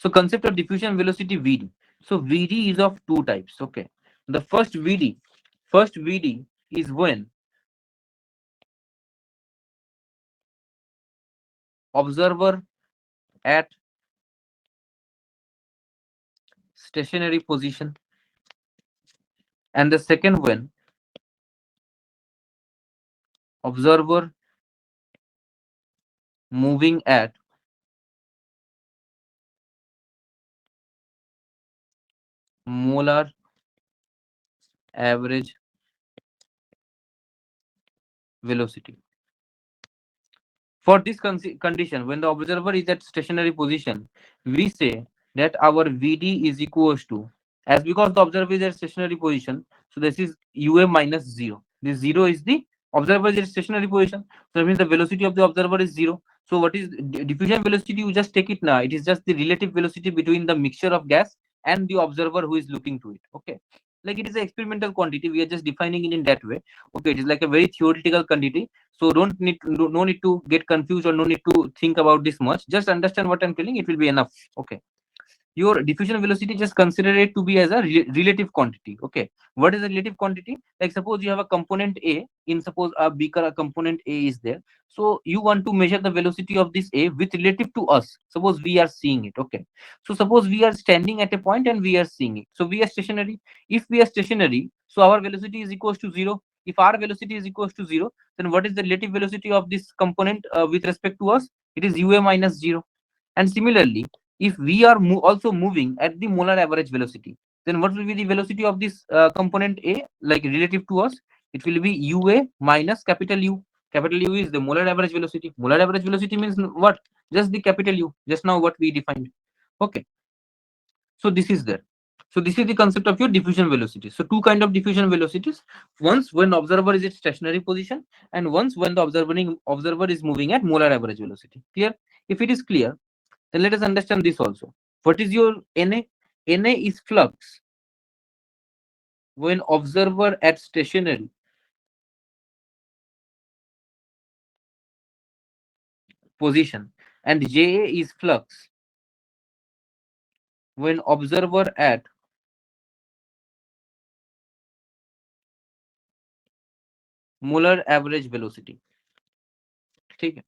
S1: So concept of diffusion velocity VD. So VD is of two types. Okay. The first VD is when observer at stationary position, and the second when observer moving at molar average velocity. For this condition, when the observer is at stationary position, we say that our VD is equals to, as because the observer is at stationary position, so this is UA minus 0. This 0 is the observer is at stationary position. So that means the velocity of the observer is 0. So what is diffusion velocity? You just take it now. It is just the relative velocity between the mixture of gas and the observer who is looking to it. Okay. Like it is an experimental quantity. We are just defining it in that way. Okay. It is like a very theoretical quantity, so don't need no need to get confused or no need to think about this much. Just understand what I'm telling. It will be enough. Okay. Your diffusion velocity, just consider it to be as a relative quantity. Okay. What is a relative quantity? Like suppose you have a component A in, suppose a beaker, a component A is there. So you want to measure the velocity of this A with relative to us. Suppose we are seeing it. Okay. So suppose we are standing at a point and we are seeing it. So we are stationary. If we are stationary, so our velocity is equals to 0. If our velocity is equals to 0, then what is the relative velocity of this component with respect to us? It is UA minus 0. And similarly, if we are also moving at the molar average velocity, then what will be the velocity of this component A, like relative to us? It will be UA minus capital U. Capital U is the molar average velocity. Molar average velocity means what? Just the capital U. Just now what we defined. Okay. So this is there. So this is the concept of your diffusion velocity. So two kind of diffusion velocities. Once when observer is at stationary position, and once when the observer is moving at molar average velocity. Clear? If it is clear, then let us understand this also. What is your Na? Na is flux when observer at stationary position, and Ja is flux when observer at molar average velocity. ठीक है.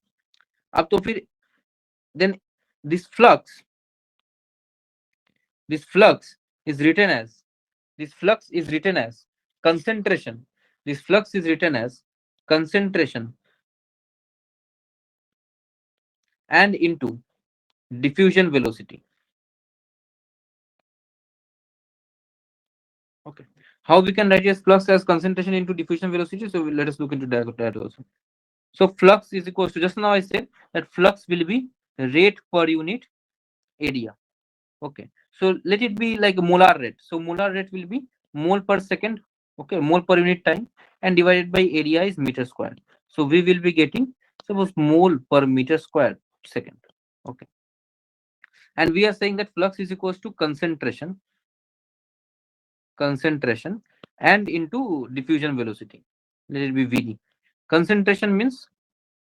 S1: अब तो फिर then this flux this flux is written as this flux is written as concentration. This flux is written as concentration and into diffusion velocity. Okay. How we can write as flux as concentration into diffusion velocity? So let us look into that also. So flux is equals to, just now I said that flux will be rate per unit area. Okay. So let it be like molar rate. So molar rate will be mole per second. Okay. Mole per unit time, and divided by area is meter square. So we will be getting, suppose, mole per meter square second. Okay. And we are saying that flux is equals to concentration and into diffusion velocity. Let it be Vd. Concentration means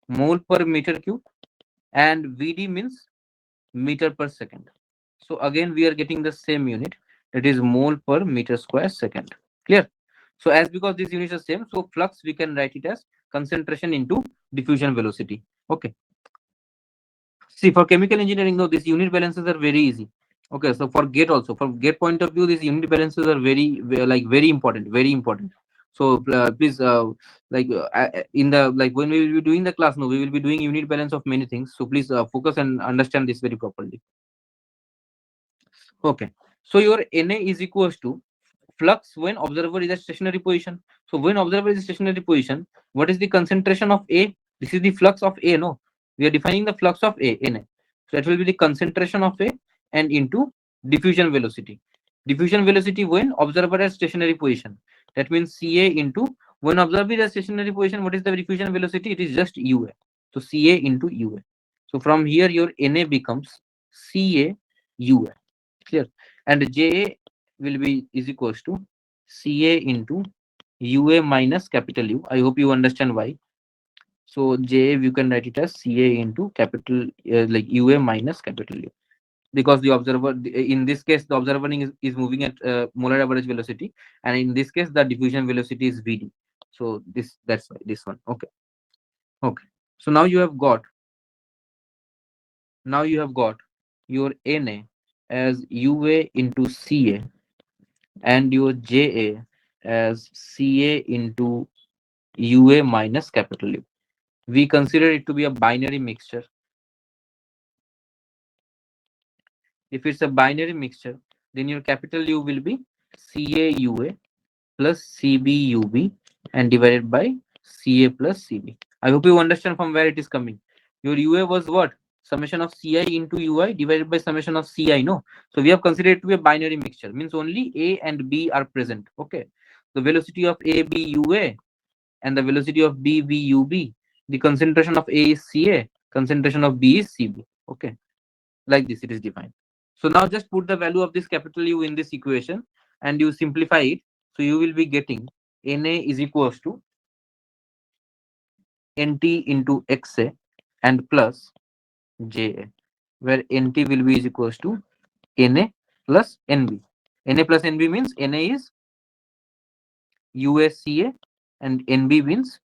S1: mole per meter cube, and VD means meter per second. So again, we are getting the same unit, that is mole per meter square second. Clear? So as because these units are same, so flux we can write it as concentration into diffusion velocity. Okay. See, for chemical engineering, though, these unit balances are very easy. Okay, so for gate also, from gate point of view, these unit balances are like very important, very important. So please, in the like when we will be doing the class, no, we will be doing unit balance of many things. So please focus and understand this very properly. Okay, so your Na is equals to flux when observer is at stationary position. So when observer is stationary position, what is the concentration of A? This is the flux of A, no? We are defining the flux of A, Na. So that will be the concentration of A and into diffusion velocity. Diffusion velocity when observer at stationary position. That means Ca into when observer is at stationary position, what is the diffusion velocity? It is just UA. So Ca into UA. So from here your Na becomes Ca UA. Clear? And Ja will be is equals to Ca into UA minus capital U. I hope you understand why. So Ja you can write it as Ca into capital like UA minus capital U, because the observer in this case the observer is moving at molar average velocity, and in this case the diffusion velocity is Vd. So that's why this one. Okay. Okay. So now you have got your Na as UA into Ca and your Ja as Ca into UA minus capital U. We consider it to be a binary mixture. If it's a binary mixture, then your capital U will be CaUA plus CbUB and divided by Ca plus Cb. I hope you understand from where it is coming. Your UA was what? Summation of Ci into Ui divided by summation of Ci, no? So we have considered it to be a binary mixture, means only A and B are present. Okay. The velocity of A, B, UA and the velocity of B, V, UB. The concentration of A is Ca, concentration of B is Cb. Okay. Like this it is defined. So now just put the value of this capital U in this equation and you simplify it. So you will be getting Na is equals to Nt into Xa and plus Ja, where Nt will be is equals to Na plus Nb. Na plus Nb means Na is USCA and Nb means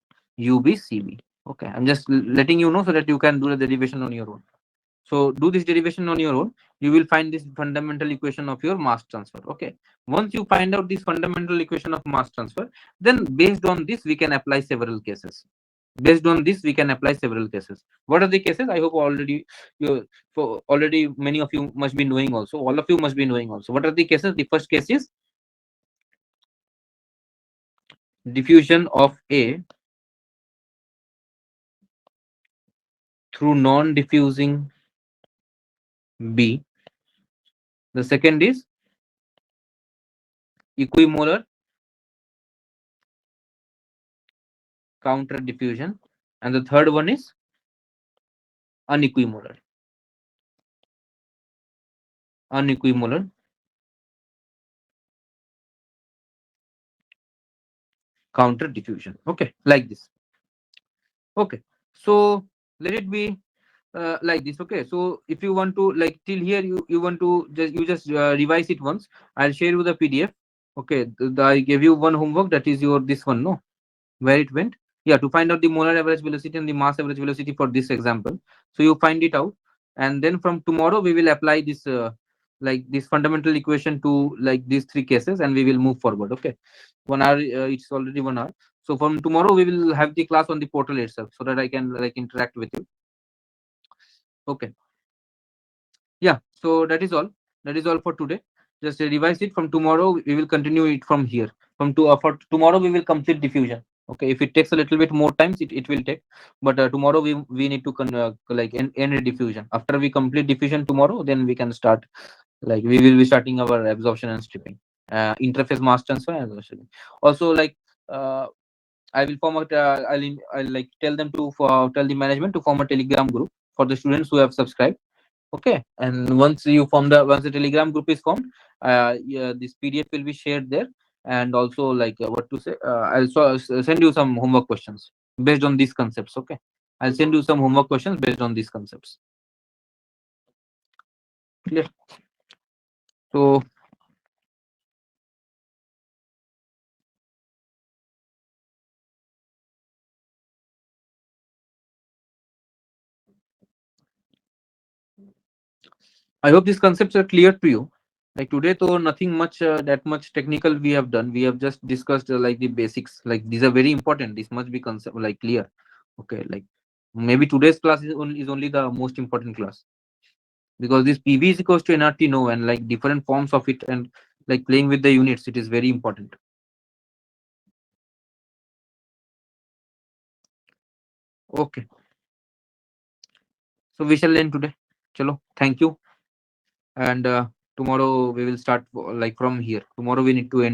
S1: UBCB. Okay, I'm just letting you know so that you can do the derivation on your own. So do this derivation on your own. You will find this fundamental equation of your mass transfer. Okay. Once you find out this fundamental equation of mass transfer, then based on this, we can apply several cases. Based on this, we can apply several cases. What are the cases? I hope already for already many of you must be knowing also. All of you must be knowing also. What are the cases? The first case is diffusion of A through non-diffusing B. The second is equimolar counter diffusion, and the third one is unequimolar unequimolar counter diffusion. Okay, like this. Okay, so let it be like this. Okay, so if you want to like till here, you want to just revise it once. I'll share you the PDF. Okay, I gave you one homework, that is your this one, no, where it went. Yeah, to find out the molar average velocity and the mass average velocity for this example. So you find it out, and then from tomorrow we will apply this like this fundamental equation to like these three cases, and we will move forward. Okay, 1 hour. It's already 1 hour. So from tomorrow we will have the class on the portal itself, so that I can like interact with you. Okay. Yeah. So that is all. That is all for today. Just revise it. From tomorrow we will continue it from here. From for tomorrow we will complete diffusion. Okay. If it takes a little bit more times, it will take. But tomorrow we need to like end diffusion. After we complete diffusion tomorrow, then we can start. Like we will be starting our absorption and stripping. Interface mass transfer and stripping. Also, like I will form a. I'll like tell them to tell the management to form a Telegram group for the students who have subscribed. Okay, and once the Telegram group is formed, yeah, this PDF will be shared there, and also like what to say, I'll send you some homework questions based on these concepts. Okay, I'll send you some homework questions based on these concepts. Clear? So I hope these concepts are clear to you. Like today, though, nothing much that much technical we have done. We have just discussed like the basics. Like these are very important. This must be concept like clear. Okay, like maybe today's class is only the most important class, because this PV is equals to NRT no, and like different forms of it, and like playing with the units, it is very important. Okay, so we shall end today. Chalo, thank you, and tomorrow we will start like from here. Tomorrow we need to end.